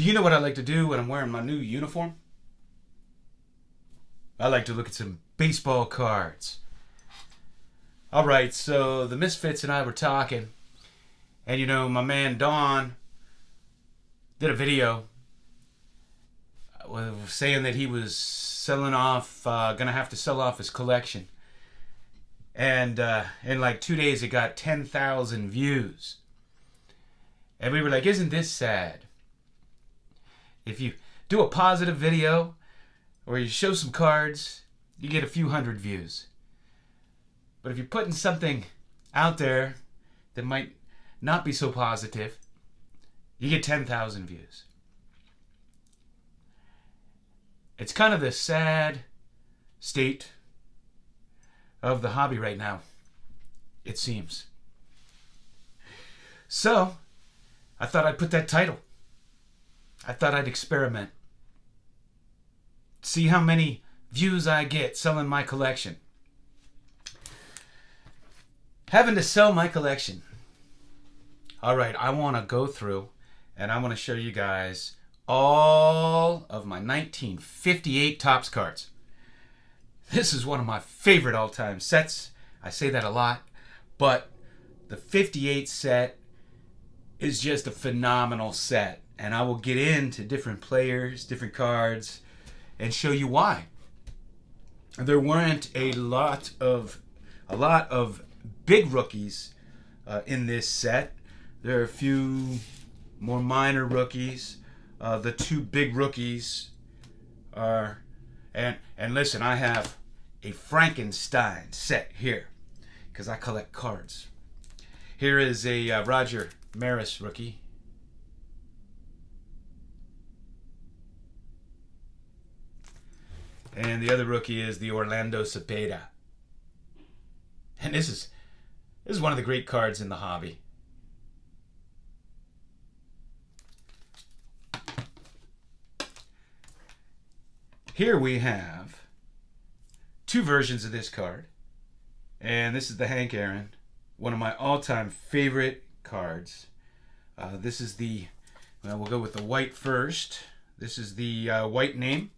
Do you know what I like to do when I'm wearing my new uniform? I like to look at some baseball cards. Alright, so the Misfits and I were talking, and my man Don did a video saying that he was gonna have to sell off his collection. And in like 2 days it got 10,000 views. And we were like, isn't this sad? If you do a positive video or you show some cards, you get a few hundred views. But if you're putting something out there that might not be so positive, you get 10,000 views. It's kind of the sad state of the hobby right now, it seems. So, I thought I'd put that title. I thought I'd experiment. See how many views I get selling my collection. Having to sell my collection. Alright, I want to go through and I want to show you guys all of my 1958 Topps cards. This is one of my favorite all-time sets. I say that a lot, but the 58 set is just a phenomenal set, and I will get into different players, different cards, and show you why. There weren't a lot of big rookies in this set. There are a few more minor rookies. The two big rookies are, and listen, I have a Frankenstein set here because I collect cards. Here is a Roger Maris rookie. And the other rookie is the Orlando Cepeda. And this is one of the great cards in the hobby. Here we have two versions of this card. And this is the Hank Aaron, one of my all-time favorite cards. This is we'll go with the white first. This is the white name.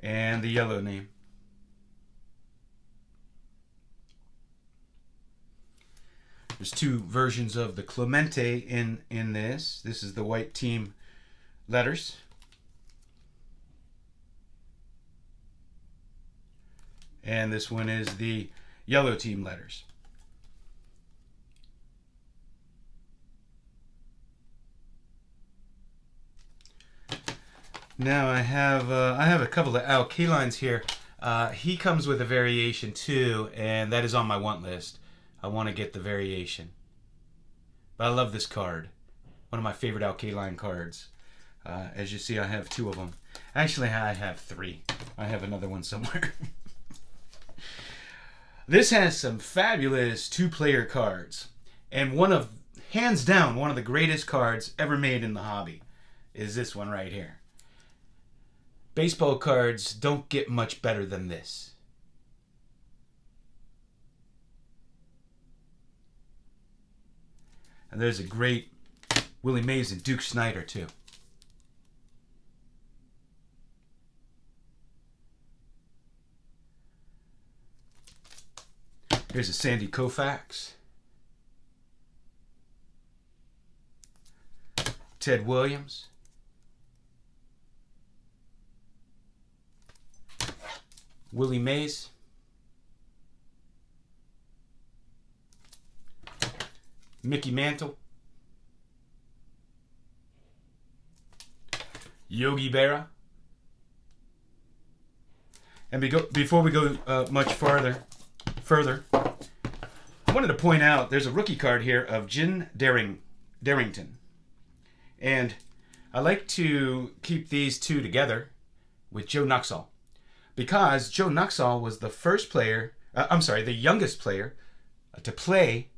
And the yellow name. There's two versions of the Clemente in this. This is the white team letters. And this one is the yellow team letters. Now I have a couple of Al Kalines here. He comes with a variation too, and that is on my want list. I want to get the variation. But I love this card. One of my favorite Al Kaline cards. As you see, I have two of them. Actually, I have three. I have another one somewhere. This has some fabulous two-player cards. And hands down, one of the greatest cards ever made in the hobby is this one right here. Baseball cards don't get much better than this. And there's a great Willie Mays and Duke Snider too. Here's a Sandy Koufax. Ted Williams. Willie Mays. Mickey Mantle. Yogi Berra. And before we go much further, I wanted to point out there's a rookie card here of Jim Darrington. And I like to keep these two together with Joe Nuxhall. Because Joe Nuxhall was the youngest player to play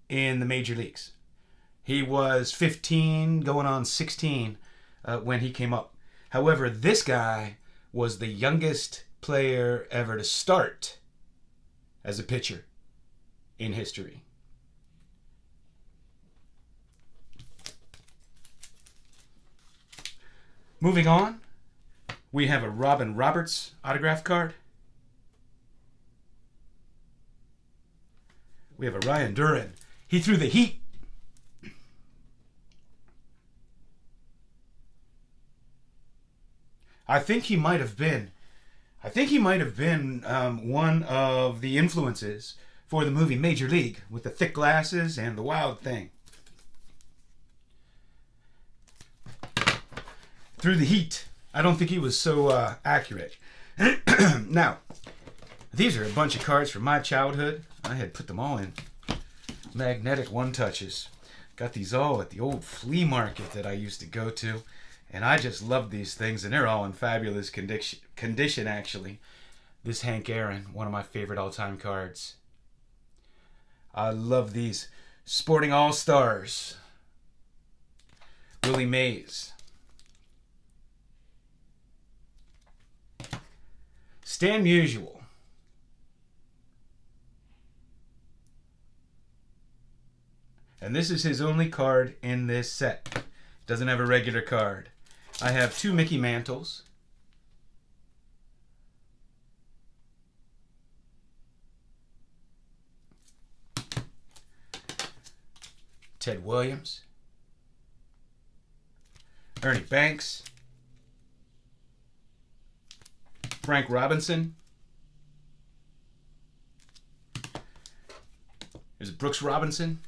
in the major leagues. He was 15 going on 16 when he came up. However, this guy was the youngest player ever to start as a pitcher in history. Moving on, we have a Robin Roberts autograph card. We have a Ryan Duran. He threw the heat. I think he might have been one of the influences for the movie Major League, with the thick glasses and the wild thing. Through the heat. I don't think he was so accurate. Now, these are a bunch of cards from my childhood. I had put them all in magnetic one-touches. Got these all at the old flea market that I used to go to. And I just love these things, and they're all in fabulous condition, actually. This Hank Aaron, one of my favorite all-time cards. I love these Sporting All-Stars. Willie Mays. Stan Musial. And this is his only card in this set. Doesn't have a regular card. I have two Mickey Mantles. Ted Williams. Ernie Banks. Frank Robinson. There's Brooks Robinson.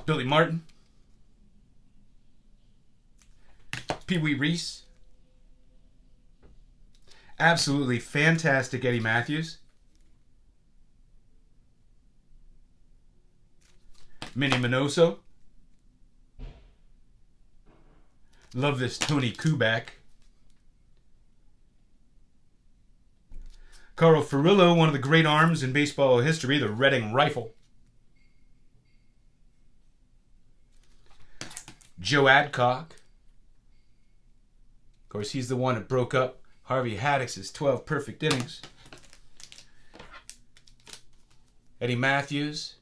Billy Martin. Pee Wee Reese. Absolutely fantastic Eddie Matthews. Minnie Minoso. Love this Tony Kubek. Carl Furillo, one of the great arms in baseball history, the Reading Rifle. Joe Adcock. Of course, he's the one that broke up Harvey Haddock's 12 perfect innings. Eddie Matthews.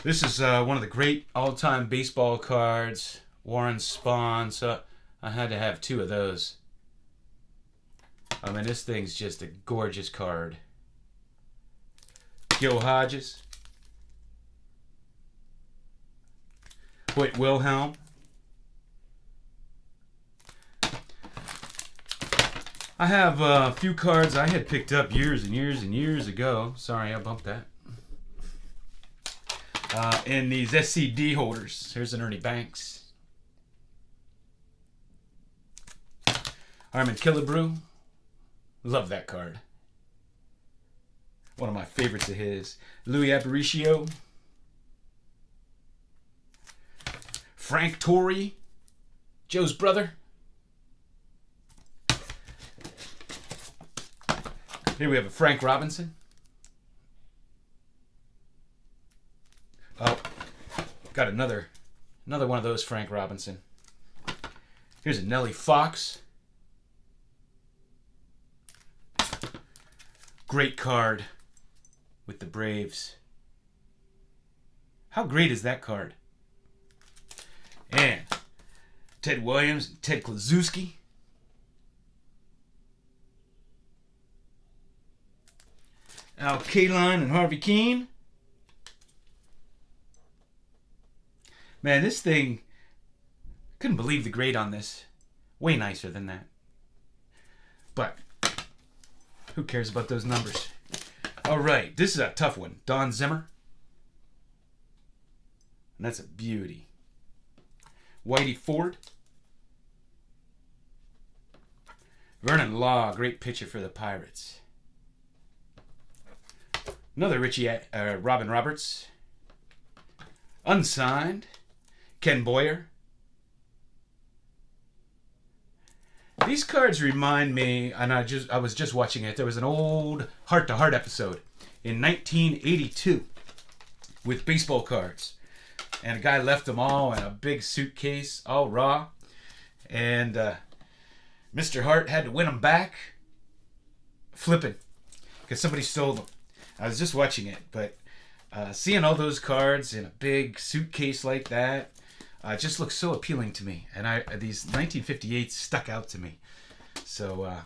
This is one of the great all-time baseball cards. Warren Spahn. So I had to have two of those. I mean, this thing's just a gorgeous card. Gil Hodges. Hoyt Wilhelm. I have a few cards I had picked up years and years and years ago. Sorry, I bumped that. In these SCD holders. Here's an Ernie Banks. Harmon Killebrew. Love that card. One of my favorites of his. Louis Aparicio. Frank Torrey. Joe's brother. Here we have a Frank Robinson. Oh, got another one of those Frank Robinson. Here's a Nellie Fox. Great card with the Braves. How great is that card? And Ted Williams, Ted Kluszewski. Al Kaline and Harvey Keene. Man, this thing, couldn't believe the grade on this. Way nicer than that. But who cares about those numbers? All right, this is a tough one. Don Zimmer. And that's a beauty. Whitey Ford. Vernon Law, great pitcher for the Pirates. Another Robin Roberts. Unsigned. Ken Boyer. These cards remind me, and I was just watching it. There was an old Heart to Heart episode in 1982 with baseball cards, and a guy left them all in a big suitcase, all raw, and Mr. Hart had to win them back, flipping, because somebody stole them. I was just watching it, but Seeing all those cards in a big suitcase like that just looks so appealing to me. And these 1958s stuck out to me. So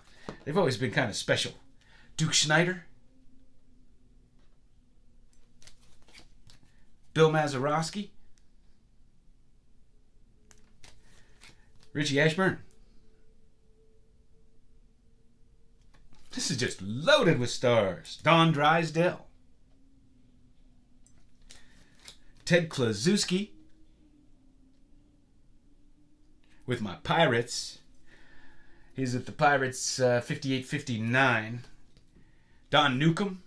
they've always been kind of special. Duke Schneider. Bill Mazeroski. Richie Ashburn. This is just loaded with stars. Don Drysdale. Ted Kluszewski. With my Pirates. He's at the Pirates 58-59. Don Newcomb.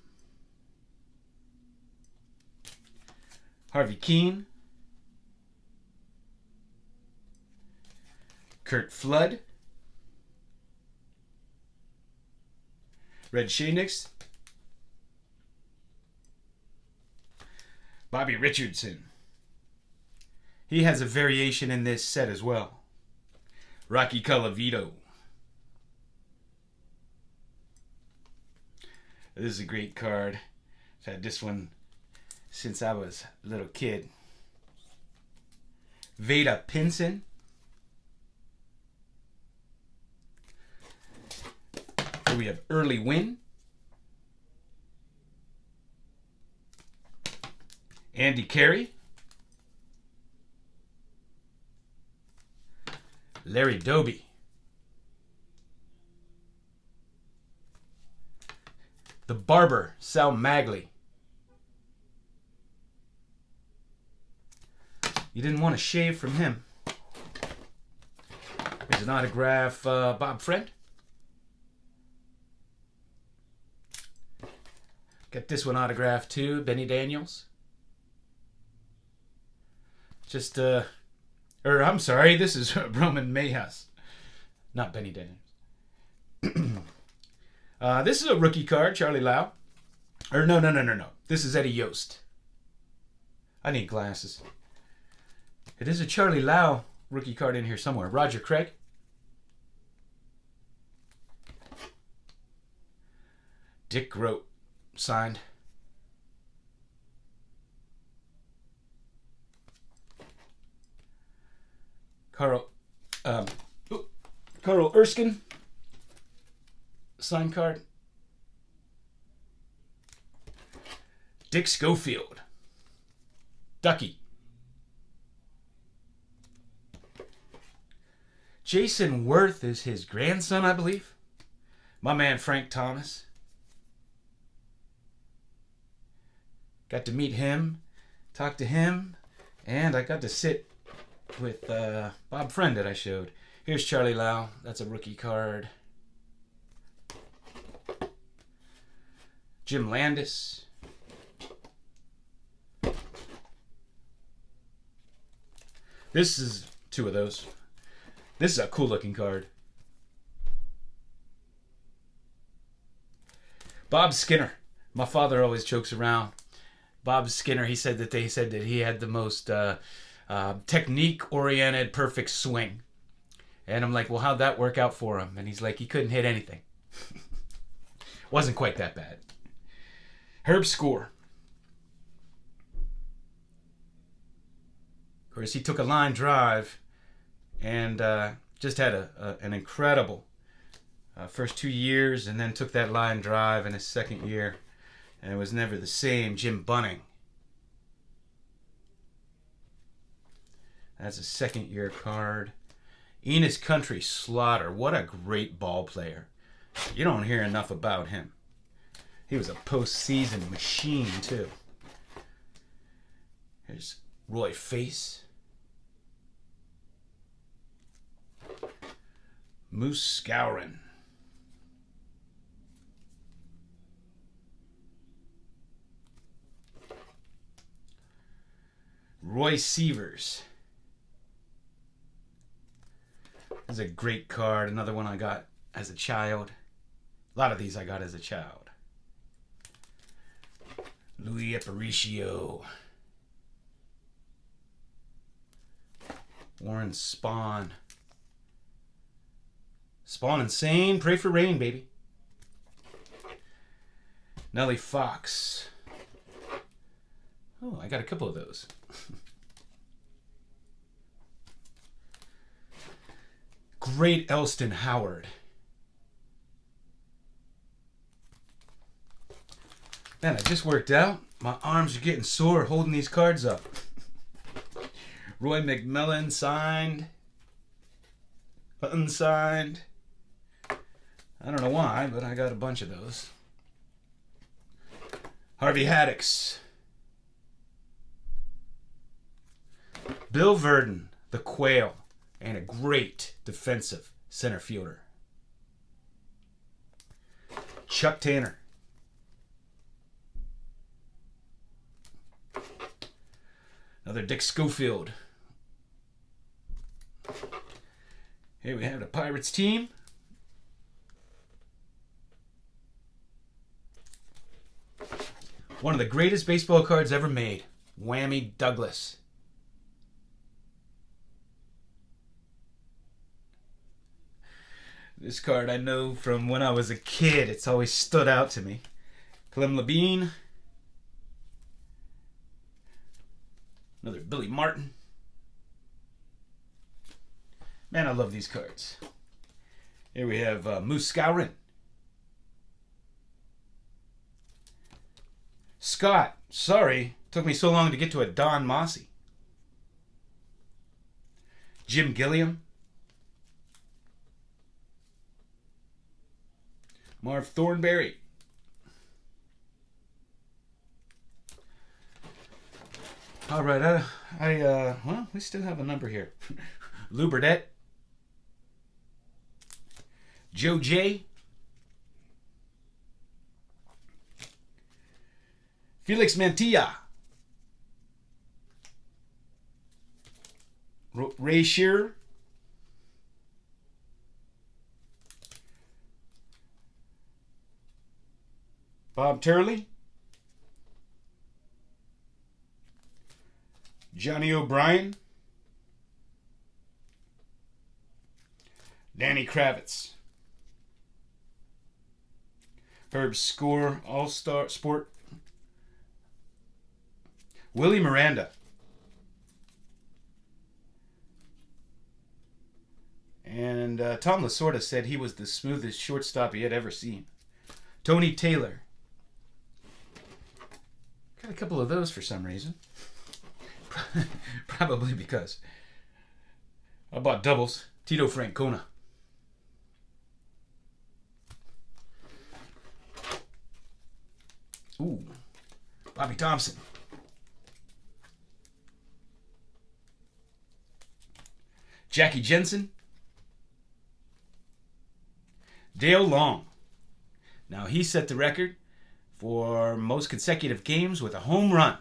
Harvey Keene. Curt Flood. Red Schoenix. Bobby Richardson. He has a variation in this set as well. Rocky Colavito. This is a great card. I've had this one since I was a little kid. Veda Pinson. Here we have Early Wynn. Andy Carey. Larry Doby. The Barber, Sal Magley. You didn't want to shave from him. Here's an autograph, Bob Friend. Got this one autographed too, Benny Daniels. I'm sorry, this is Roman Mayhus, not Benny Daniels. This is a rookie card, Charlie Lau. No. This is Eddie Yost. I need glasses. It is a Charlie Lau rookie card in here somewhere. Roger Craig. Dick Groat, signed. Carl Erskine, signed card. Dick Schofield. Ducky. Jason Worth is his grandson, I believe. My man Frank Thomas. Got to meet him, talk to him, and I got to sit with Bob Friend that I showed. Here's Charlie Lau. That's a rookie card. Jim Landis. This is two of those. This is a cool looking card. Bob Skinner. My father always jokes around. Bob Skinner, he said that he had the most technique-oriented perfect swing. And I'm like, well, how'd that work out for him? And he's like, he couldn't hit anything. Wasn't quite that bad. Herb Score. Of course, he took a line drive and just had an incredible first 2 years, and then took that line drive in his second year, and it was never the same. Jim Bunning. That's a second year card. Enos Country Slaughter. What a great ball player. You don't hear enough about him. He was a postseason machine, too. Here's Roy Face. Moose Skowron. Roy Sievers. This is a great card. Another one I got as a child. A lot of these I got as a child. Louis Aparicio. Warren Spahn. Spawn Insane. Pray for rain, baby. Nellie Fox. Oh, I got a couple of those. Great Elston Howard. Man, I just worked out. My arms are getting sore holding these cards up. Roy McMillan signed. Unsigned. I don't know why, but I got a bunch of those. Harvey Haddix. Bill Verdon, the Quail, and a great defensive center fielder. Chuck Tanner. Another Dick Schofield. Here we have the Pirates team. One of the greatest baseball cards ever made. Whammy Douglas. This card I know from when I was a kid. It's always stood out to me. Clem Labine. Another Billy Martin. Man, I love these cards. Here we have Moose Skowron. Scott, sorry. Took me so long to get to a Don Mossy. Jim Gilliam. Marv Thornberry. All right, well, we still have a number here. Lou Burdett. Joe J. Felix Mantilla. Ray Shearer. Bob Turley. Johnny O'Brien. Danny Kravitz. Herb Score, All-Star Sport. Willie Miranda. And Tom Lasorda said he was the smoothest shortstop he had ever seen. Tony Taylor. Got a couple of those for some reason. Probably because I bought doubles. Tito Francona. Ooh. Bobby Thompson. Jackie Jensen. Dale Long. Now he set the record for most consecutive games with a home run.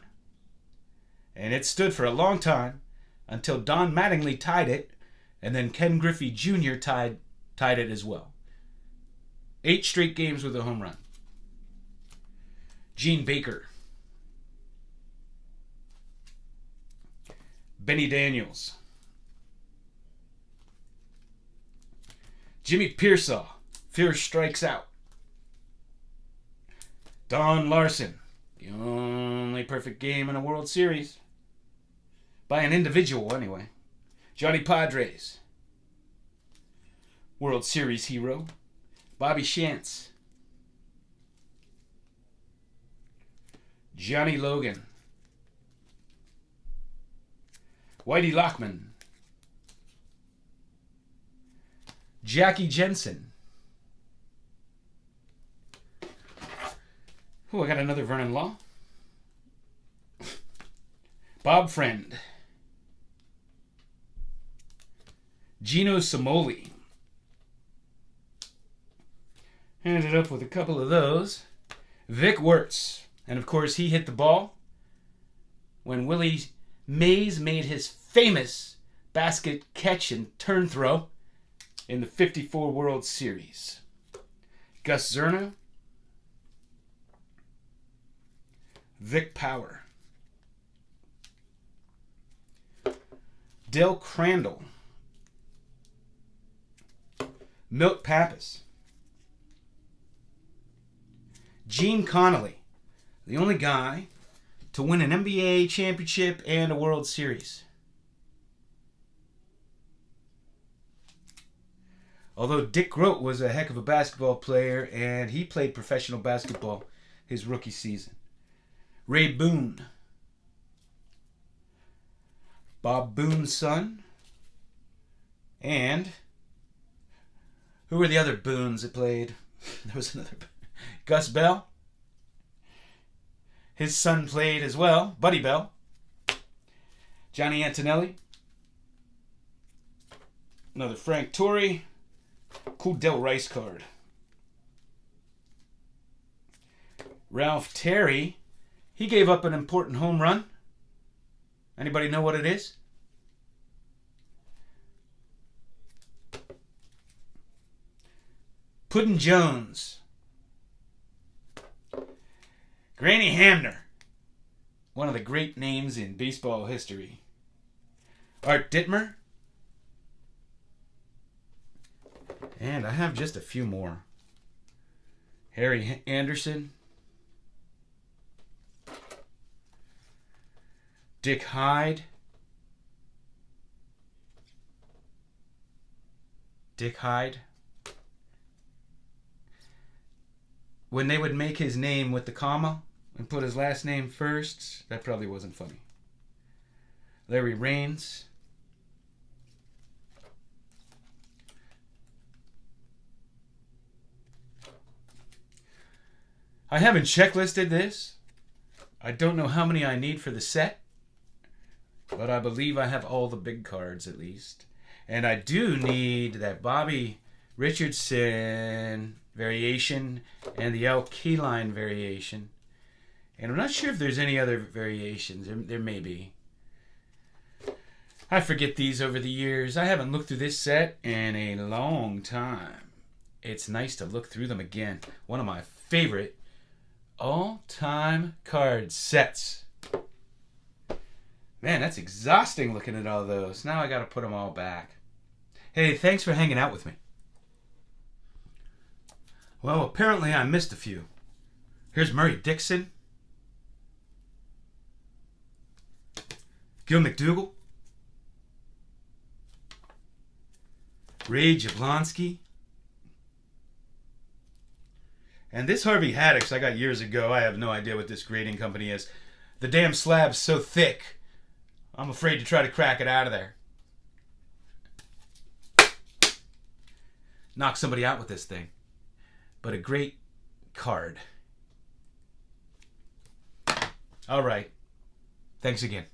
And it stood for a long time until Don Mattingly tied it, and then Ken Griffey Jr. tied it as well. 8 straight games with a home run. Gene Baker. Benny Daniels. Jimmy Pearsall. Fear Strikes Out. Don Larson. The only perfect game in a World Series. By an individual, anyway. Johnny Padres. World Series hero. Bobby Shantz. Johnny Logan. Whitey Lockman. Jackie Jensen. Oh, I got another Vernon Law. Bob Friend. Gino Samoli. Ended up with a couple of those. Vic Wertz. And of course, he hit the ball when Willie Mays made his famous basket catch and turn throw in the '54 World Series. Gus Zerna. Vic Power. Del Crandall. Milt Pappas. Gene Connolly. The only guy to win an NBA championship and a World Series. Although Dick Groat was a heck of a basketball player, and he played professional basketball his rookie season. Ray Boone. Bob Boone's son. And who were the other Boones that played? There was another. Gus Bell. His son played as well. Buddy Bell. Johnny Antonelli. Another Frank Torrey. Cool Del Rice card. Ralph Terry. He gave up an important home run. Anybody know what it is? Puddin' Jones. Granny Hamner. One of the great names in baseball history. Art Dittmer. And I have just a few more. Harry Anderson. Dick Hyde. Dick Hyde. When they would make his name with the comma and put his last name first, that probably wasn't funny. Larry Raines. I haven't checklisted this. I don't know how many I need for the set, but I believe I have all the big cards at least. And I do need that Bobby Richardson variation and the Al Kaline variation. And I'm not sure if there's any other variations. There may be. I forget these over the years. I haven't looked through this set in a long time. It's nice to look through them again. One of my favorite all-time card sets. Man, that's exhausting looking at all those. Now I got to put them all back. Hey, thanks for hanging out with me. Well, apparently I missed a few. Here's Murray Dixon. Gil McDougall. Ray Jablonski. And this Harvey Haddix I got years ago. I have no idea what this grading company is. The damn slab's so thick, I'm afraid to try to crack it out of there. Knock somebody out with this thing. But a great card. All right. Thanks again.